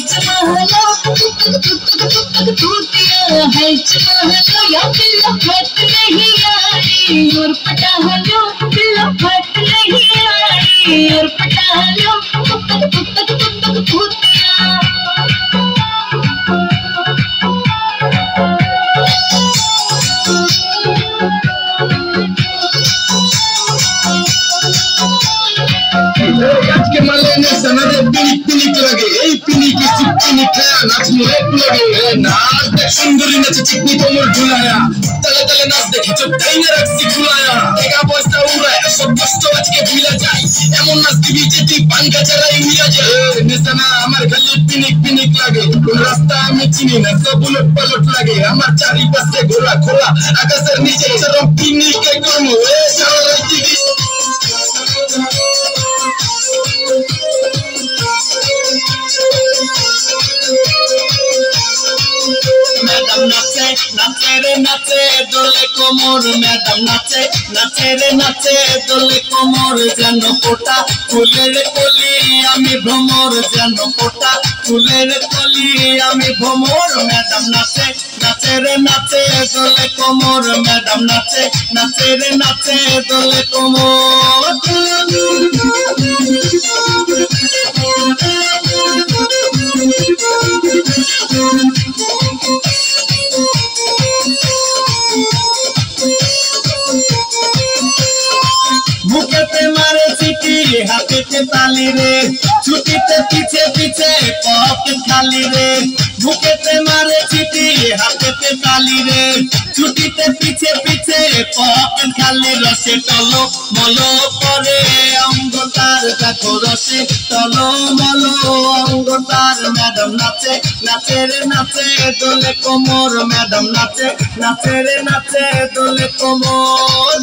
चमहलो टूटिया है चमहलो या दिल फट नहीं आई और पटालो दिल फट नहीं आई और पटालो टूटिया आज के माले ने सनरे पिनिक पिनिक लगे এই পিনিকে চিকনি খায়া নাচমু এক লগে নাচ দেখ সুন্দরী নাচে চিকনি কোমর ঝুলায়া তলে তলে নাচ দেখে চোখ ধাইনা রাখছি খুলায়া টাকা পয়সা উড়ায় সব কষ্ট আজকে ভুলা যায় এমন নাচ দিবি যে তুই পাঙ্গা চালাই উড়া যায় নেশানা আমার খালি পিনিক পিনিক লাগে কোন রাস্তা আমি চিনি না সব উলট পালট লাগে আমার চারিপাশে ঘোরা খোলা আকাশের নিচে চরম পিনিকে করমু সারা দিবি मैडम नाचे नाचे रे नाचे दोले कोमर मैडम नाचे नाचे रे नाचे दोले कोमर যেন কোটা ফুলের কলি আমি ভ্রমর যেন কোটা ফুলের কলি আমি ভ্রমর ম্যাডাম নাচে নাচে রে নাচে দোলে কোমর ম্যাডাম নাচে নাচে রে নাচে দোলে কোমর বুকেতে মারে চিঠি হাতেতে তালি রে ছুটিতে পিছে পিছে পকেট খালি রে বুকেতে মারে চিঠি হাতেতে তালি রে ছুটিতে পিছে পিছে পকেট খালি রসে টলো মলো করে অঙ্গ তার দেখো রসে টলো মলো অঙ্গ তার ম্যাডাম নাচে নাচে রে নাচে দোলে কোমর ম্যাডাম নাচে নাচে রে নাচে দোলে কোমর